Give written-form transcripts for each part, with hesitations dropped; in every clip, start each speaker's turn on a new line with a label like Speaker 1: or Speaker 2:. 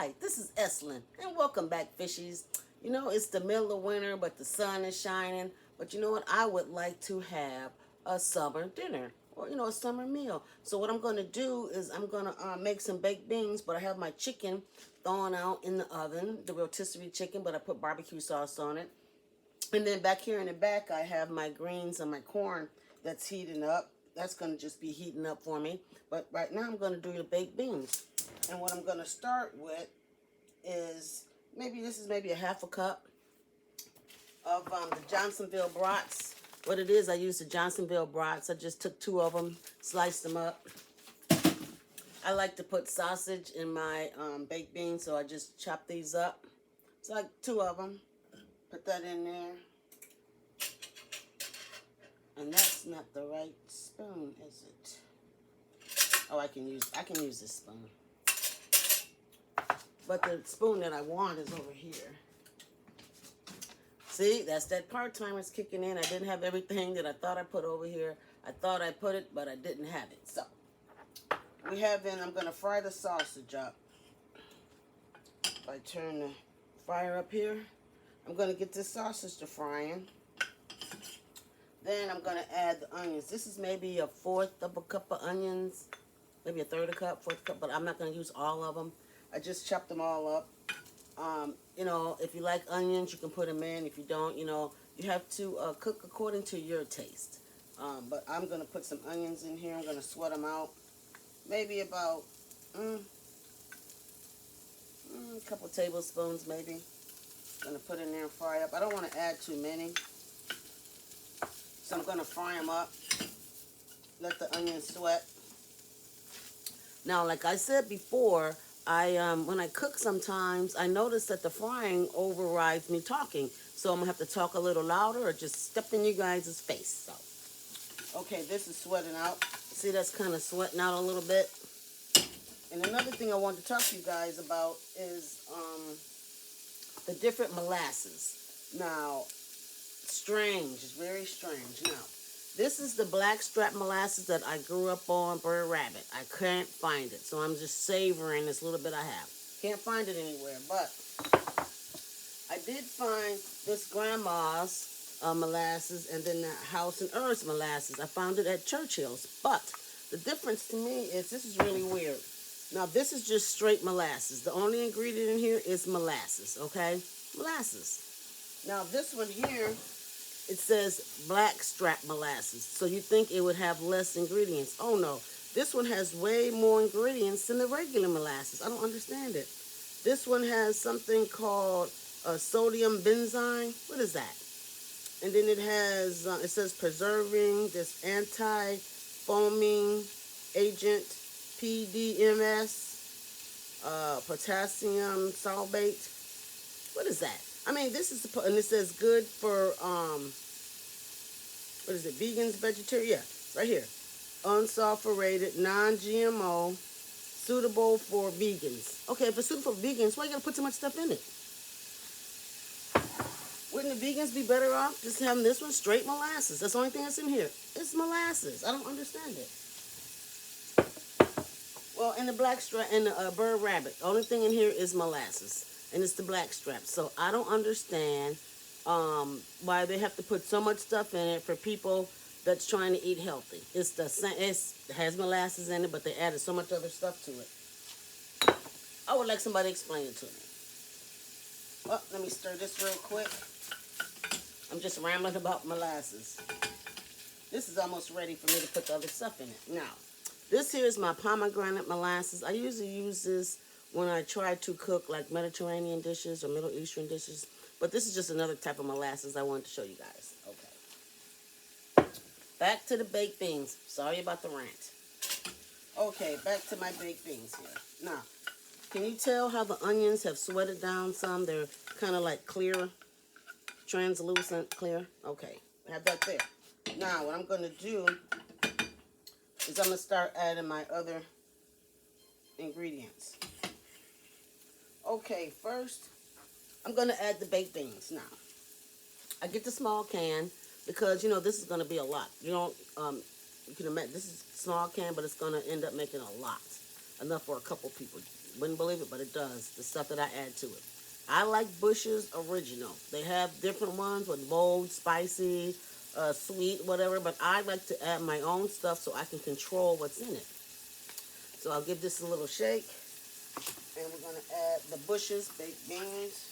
Speaker 1: Hi, this is Eslin, and welcome back, fishies. You know, it's the middle of winter, but the sun is shining. But you know what? I would like to have a summer dinner or, a summer meal. So, what I'm going to do is I'm going to make some baked beans, but I have my chicken thawing out in the oven, the rotisserie chicken, but I put barbecue sauce on it. And then back here in the back, I have my greens and my corn that's heating up. That's going to just be heating up for me. But right now, I'm going to do the baked beans. And what I'm going to start with is maybe a half a cup of the Johnsonville brats. What it is, I use the Johnsonville brats. I just took two of them, sliced them up. I like to put sausage in my baked beans, so I just chop these up. It's like two of them. Put that in there. And that's not the right spoon, is it? Oh, I can use this spoon. But the spoon that I want is over here. See, that's that part timer's kicking in. I didn't have everything that I thought I put over here. I thought I put it, but I didn't have it. So, I'm going to fry the sausage up. If I turn the fryer up here, I'm going to get this sausage to frying. Then I'm going to add the onions. This is maybe a fourth of a cup of onions. Maybe a third of a cup, fourth cup, but I'm not going to use all of them. I just chopped them all up. If you like onions, you can put them in. If you don't, you have to cook according to your taste. But I'm going to put some onions in here. I'm going to sweat them out. Maybe about a couple tablespoons, maybe. I'm going to put in there and fry up. I don't want to add too many. So I'm going to fry them up. Let the onions sweat. Now, like I said before, when I cook sometimes, I notice that the frying overrides me talking. So I'm going to have to talk a little louder or just step in you guys' face. So, okay, this is sweating out. See, that's kind of sweating out a little bit. And another thing I want to talk to you guys about is the different molasses. Now, strange. It's very strange. Now, this is the blackstrap molasses that I grew up on, Brer Rabbit. I can't find it, so I'm just savoring this little bit I have. Can't find it anywhere, but I did find this grandma's molasses and then the House and Earth's molasses. I found it at Churchill's, but the difference to me is this is really weird. Now, this is just straight molasses. The only ingredient in here is molasses, okay? Molasses. Now, this one here, it says blackstrap molasses. So you think it would have less ingredients. Oh, no. This one has way more ingredients than the regular molasses. I don't understand it. This one has something called sodium benzine. What is that? And then it has, it says preserving, this anti-foaming agent, PDMS, potassium sulfate. What is that? I mean, this is, and it says good for, what is it, vegans, vegetarian? Yeah, right here. Unsulfurated, non-GMO, suitable for vegans. Okay, if it's suitable for vegans, why you gotta put so much stuff in it? Wouldn't the vegans be better off just having this one straight molasses? That's the only thing that's in here. It's molasses. I don't understand it. Well, in the blackstrap, in the Brer Rabbit, the only thing in here is molasses. And it's the blackstrap. So I don't understand why they have to put so much stuff in it for people that's trying to eat healthy. It's the same. It has molasses in it, but they added so much other stuff to it. I would like somebody to explain it to me. Well, let me stir this real quick. I'm just rambling about molasses. This is almost ready for me to put the other stuff in it. Now, this here is my pomegranate molasses. I usually use this when I try to cook like Mediterranean dishes or Middle Eastern dishes. But this is just another type of molasses I wanted to show you guys. Okay. Back to the baked beans. Sorry about the rant. Okay, back to my baked beans here. Now, can you tell how the onions have sweated down some? They're kind of like clear, translucent, clear. Okay, have that there. Now, what I'm going to do is I'm going to start adding my other ingredients. Okay, first, I'm going to add the baked beans. Now, I get the small can because, this is going to be a lot. You can imagine, this is a small can, but it's going to end up making a lot. enough for a couple people. Wouldn't believe it, but it does. The stuff that I add to it. I like Bush's Original. They have different ones with bold, spicy, sweet, whatever, but I like to add my own stuff so I can control what's in it. So I'll give this a little shake, and we're going to add the Bush's baked beans.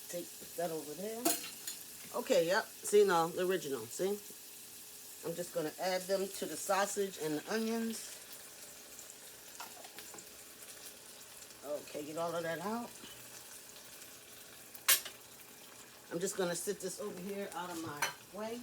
Speaker 1: Take that over there. Okay, yep. See, no, the original. See? I'm just going to add them to the sausage and the onions. Okay, get all of that out. I'm just going to sit this over here out of my way.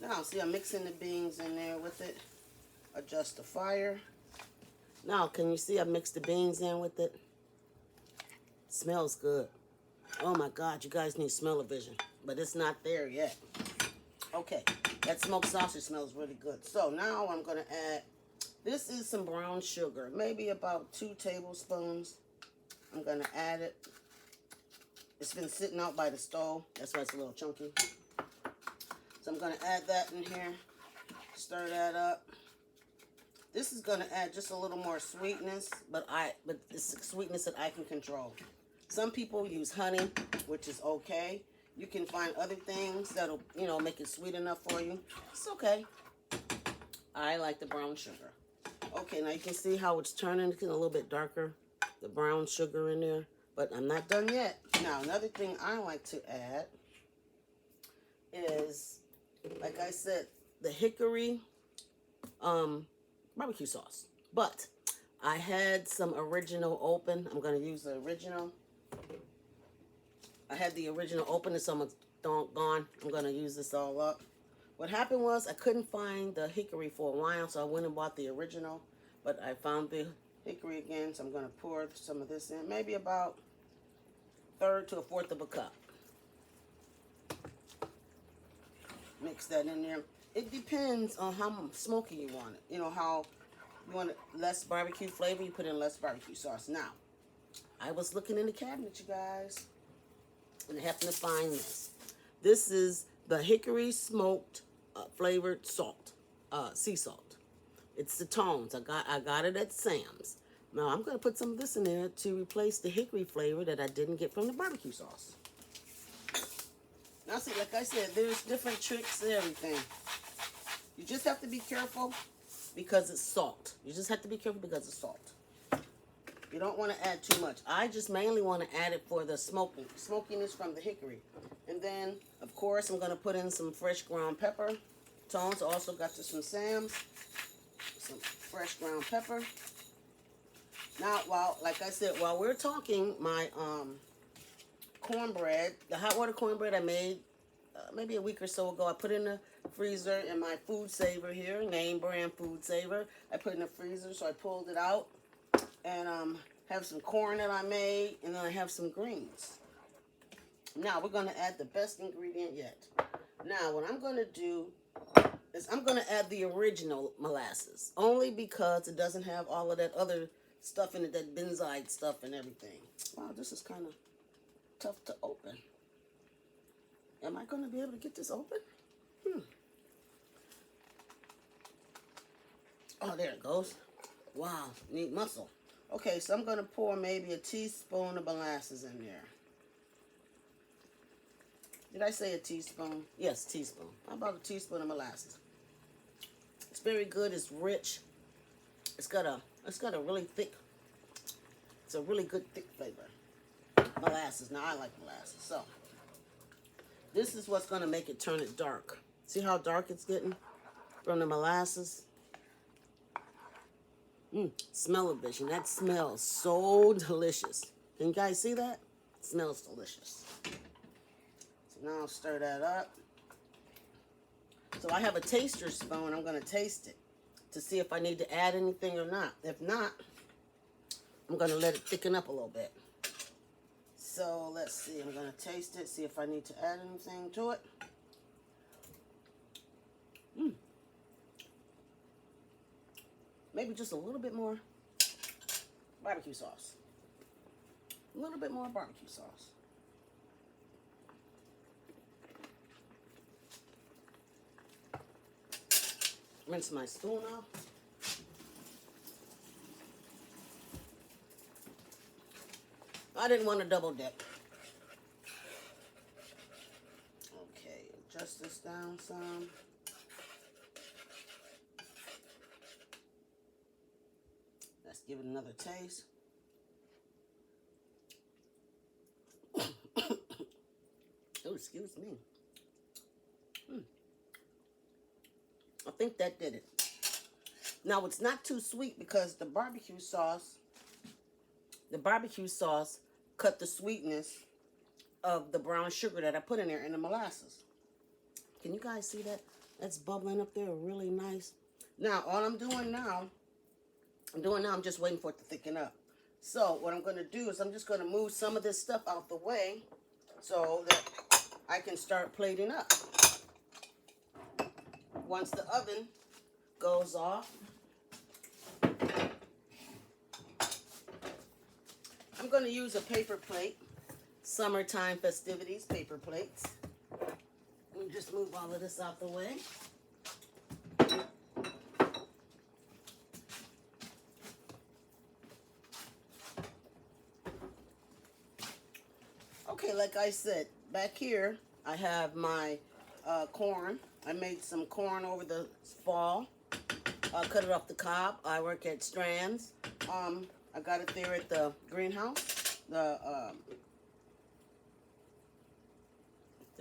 Speaker 1: Now, see, I'm mixing the beans in there with it. Adjust the fire. Now, can you see I mixed the beans in with it? Smells good. Oh my God, you guys need smell-o-vision, but it's not there yet. Okay, that smoked sausage smells really good. So now I'm gonna add, this is some brown sugar, maybe about 2 tablespoons. I'm gonna add it. It's been sitting out by the stove, that's why it's a little chunky. So I'm gonna add that in here, stir that up. This is gonna add just a little more sweetness, but it's sweetness that I can control. Some people use honey, which is okay. You can find other things that'll, make it sweet enough for you. It's okay. I like the brown sugar. Okay, now you can see how it's turning. It's getting a little bit darker, the brown sugar in there. But I'm not done yet. Now, another thing I like to add is, like I said, the hickory barbecue sauce. But I had some original open. I'm going to use the original. I had the original open and someone's gone. I'm going to use this all up. What happened was I couldn't find the hickory for a while, so I went and bought the original. But I found the hickory again, so I'm going to pour some of this in. Maybe about 1/3 to 1/4 of a cup. Mix that in there. It depends on how smoky you want it. How you want it less barbecue flavor, you put in less barbecue sauce. Now, I was looking in the cabinet, you guys, and I happened to find this. This is the hickory smoked flavored salt, sea salt. It's the Tones. I got it at Sam's. Now I'm going to put some of this in there to replace the hickory flavor that I didn't get from the barbecue sauce. Now see, like I said, there's different tricks to everything. You just have to be careful because it's salt. You just have to be careful because it's salt. You don't want to add too much. I just mainly want to add it for the smokiness from the hickory. And then, of course, I'm going to put in some fresh ground pepper. Tones also got this from Sam's. Some fresh ground pepper. Now, like I said, while we're talking, my cornbread, the hot water cornbread I made maybe a week or so ago, I put in the freezer in my food saver here, name brand food saver. I put in the freezer, so I pulled it out. And have some corn that I made, and then I have some greens. Now, we're going to add the best ingredient yet. Now, what I'm going to do is I'm going to add the original molasses, only because it doesn't have all of that other stuff in it, that benzide stuff and everything. Wow, this is kind of tough to open. Am I going to be able to get this open? Oh, there it goes. Wow, neat muscle. Okay, so I'm going to pour maybe a teaspoon of molasses in there. Did I say a teaspoon? Yes, teaspoon. How about a teaspoon of molasses? It's very good. It's rich. It's got a really thick. It's a really good thick flavor. Molasses. Now I like molasses. So this is what's going to make it turn it dark. See how dark it's getting from the molasses? Smell-o-vision. That smells so delicious. Can you guys see that? It smells delicious. So now I'll stir that up. So I have a taster spoon. I'm going to taste it to see if I need to add anything or not. If not, I'm going to let it thicken up a little bit. So let's see. I'm going to taste it, see if I need to add anything to it. Maybe just a little bit more barbecue sauce. A little bit more barbecue sauce. Rinse my spoon off. I didn't want to double dip. Okay, adjust this down some. Let's give it another taste. Oh, excuse me. I think that did it. Now it's not too sweet because the barbecue sauce cut the sweetness of the brown sugar that I put in there and the molasses. Can you guys see that? That's bubbling up there really nice. Now, all I'm doing now, I'm just waiting for it to thicken up. So what I'm going to do is I'm just going to move some of this stuff out the way so that I can start plating up. Once the oven goes off, I'm going to use a paper plate. Summertime festivities, paper plates. Let me just move all of this out the way. Okay, like I said, back here I have my corn. I made some corn over the fall. Cut it off the cob. I work at Strands. I got it there at the greenhouse. They're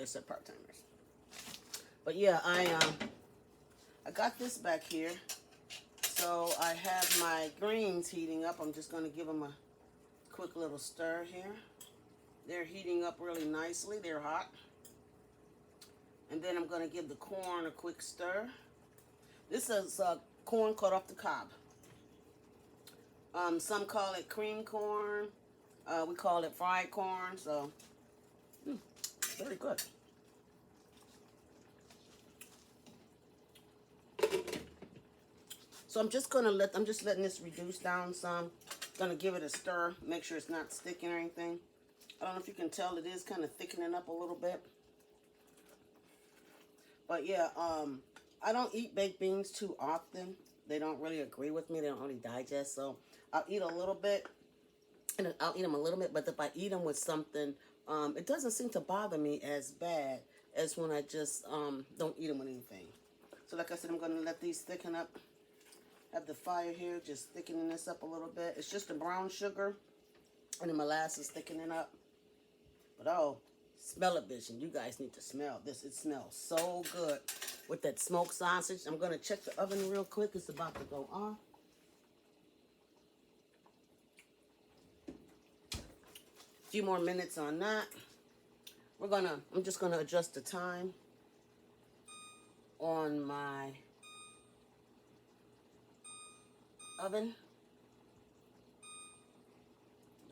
Speaker 1: said part-timers. But yeah, I got this back here. So I have my greens heating up. I'm just going to give them a quick little stir here. They're heating up really nicely. They're hot. And then I'm going to give the corn a quick stir. This is corn cut off the cob. Some call it cream corn. We call it fried corn. So, very good. So I'm just letting this reduce down some. Gonna give it a stir. Make sure it's not sticking or anything. I don't know if you can tell, it is kind of thickening up a little bit. But yeah, I don't eat baked beans too often. They don't really agree with me. They don't really digest. So I'll eat a little bit, and I'll eat them a little bit. But if I eat them with something, it doesn't seem to bother me as bad as when I just don't eat them with anything. So like I said, I'm going to let these thicken up. Have the fire here, just thickening this up a little bit. It's just the brown sugar and the molasses thickening up. But oh, smell it, vision. You guys need to smell this. It smells so good with that smoked sausage. I'm going to check the oven real quick. It's about to go off. A few more minutes on that. I'm just going to adjust the time on my oven.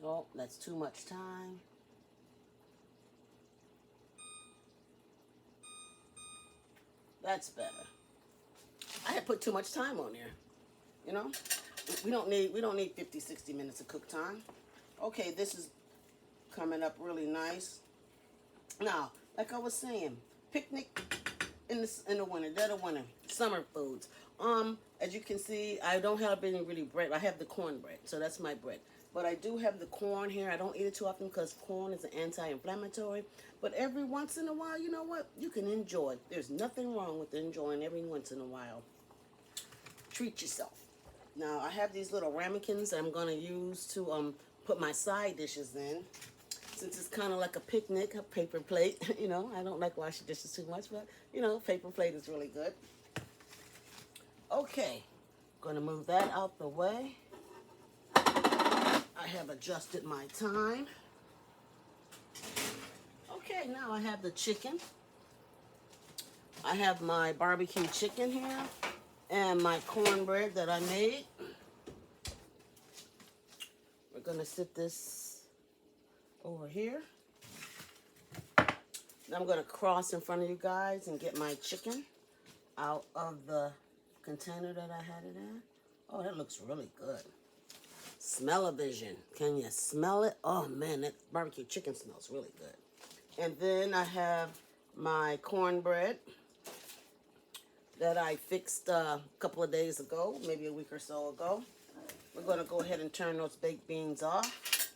Speaker 1: Oh, that's too much time. That's better. I had put too much time on there. You know? We don't need 50, 60 minutes of cook time. Okay, this is coming up really nice. Now, like I was saying, picnic in the winter, dead of winter, summer foods. As you can see, I don't have any really bread. I have the cornbread, so that's my bread. But I do have the corn here. I don't eat it too often because corn is an anti-inflammatory. But every once in a while, you know what? You can enjoy. There's nothing wrong with enjoying every once in a while. Treat yourself. Now, I have these little ramekins that I'm going to use to put my side dishes in. Since it's kind of like a picnic, a paper plate. You know, I don't like washing dishes too much, but, you know, paper plate is really good. Okay, going to move that out the way. I have adjusted my time. Okay, now I have the chicken. I have my barbecue chicken here and my cornbread that I made. We're going to sit this over here. Now I'm going to cross in front of you guys and get my chicken out of the container that I had it in. Oh, that looks really good. Smell-o-vision. Can you smell it? Oh man, that barbecue chicken smells really good. And then I have my cornbread that I fixed a couple of days ago, maybe a week or so ago. We're going to go ahead and turn those baked beans off.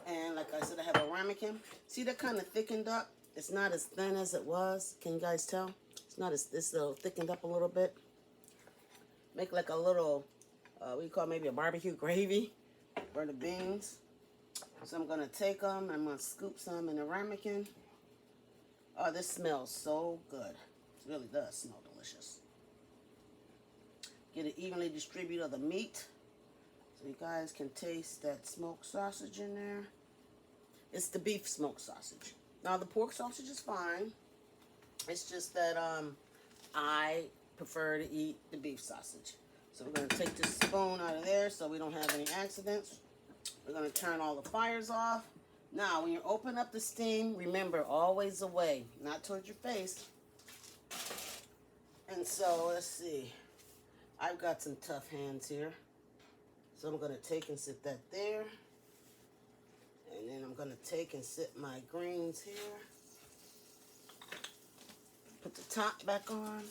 Speaker 1: And like I said, I have a ramekin. See, that kind of thickened up. It's not as thin as it was. Can you guys tell? It's a little thickened up a little bit. Make like a little, what you call maybe a barbecue gravy for the beans. So I'm going to take them. I'm going to scoop some in the ramekin. Oh, this smells so good. It really does smell delicious. Get it evenly distributed of the meat. So you guys can taste that smoked sausage in there. It's the beef smoked sausage. Now the pork sausage is fine. It's just that I prefer to eat the beef sausage. So we're going to take this spoon out of there so we don't have any accidents. We're going to turn all the fires off. Now when you open up the steam, remember, always away, not towards your face. And so let's see. I've got some tough hands here. So I'm going to take and sit that there. And then I'm going to take and sit my greens here. Put the top back on.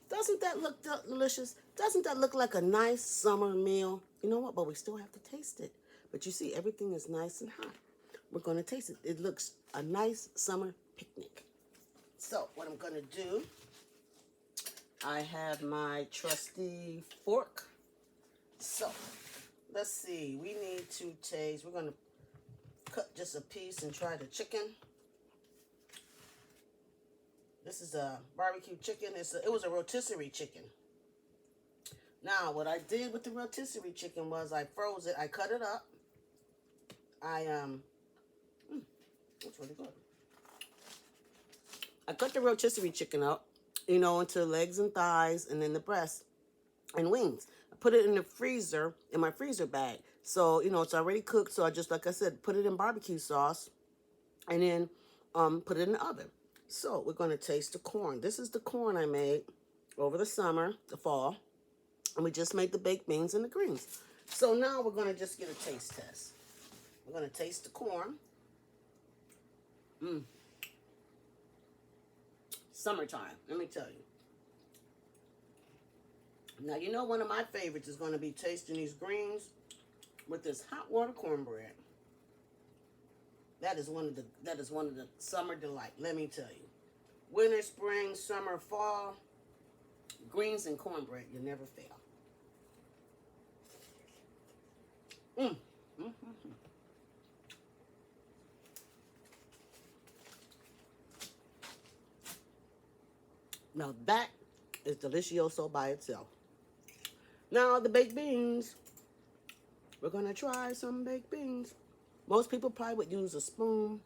Speaker 1: Doesn't that look delicious? Doesn't that look like a nice summer meal? You know what? But we still have to taste it. But you see, everything is nice and hot. We're going to taste it. It looks a nice summer picnic. So what I'm going to do, I have my trusty fork. So let's see. We need to taste. We're going to cut just a piece and try the chicken. This is a barbecue chicken. It was a rotisserie chicken. Now, what I did with the rotisserie chicken was I froze it. I cut it up. That's really good. I cut the rotisserie chicken up, into legs and thighs and then the breast and wings. I put it in the freezer, in my freezer bag. So, it's already cooked. So I just, like I said, put it in barbecue sauce and then put it in the oven. So we're going to taste the corn. This is the corn I made over the summer, the fall. And we just made the baked beans and the greens. So now we're going to just get a taste test. We're going to taste the corn. Summertime, let me tell you. Now, one of my favorites is going to be tasting these greens with this hot water cornbread. That is one of the summer delight, let me tell you. Winter, spring, summer, fall, greens and cornbread, you never fail. Now that is delicioso by itself. Now the baked beans. We're going to try some baked beans. Most people probably would use a spoon.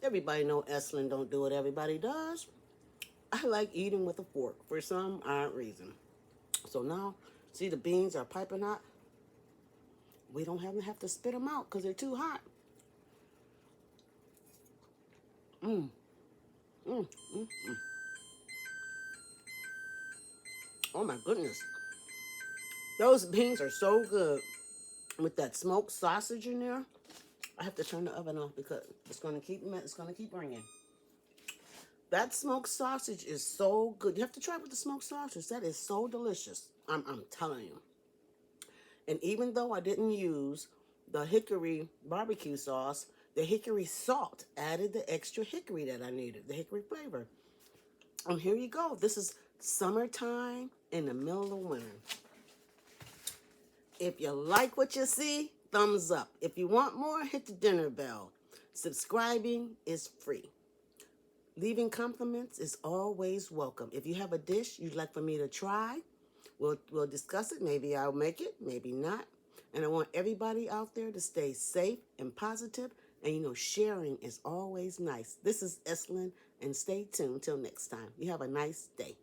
Speaker 1: Everybody know Estlin don't do what everybody does. I like eating with a fork for some odd reason. So now, see the beans are piping hot. We don't have to spit them out because they're too hot. Oh my goodness. Those beans are so good. With that smoked sausage in there, I have to turn the oven off because it's gonna keep ringing. That smoked sausage is so good. You have to try it with the smoked sausage. That is so delicious. I'm telling you. And even though I didn't use the hickory barbecue sauce, the hickory salt added the extra hickory that I needed, the hickory flavor. And here you go. This is summertime in the middle of winter. If you like what you see, thumbs up. If you want more, hit the dinner bell. Subscribing is free. Leaving compliments is always welcome. If you have a dish you'd like for me to try, we'll discuss it. Maybe I'll make it, maybe not. And I want everybody out there to stay safe and positive. And sharing is always nice. This is Estlin, and stay tuned till next time. You have a nice day.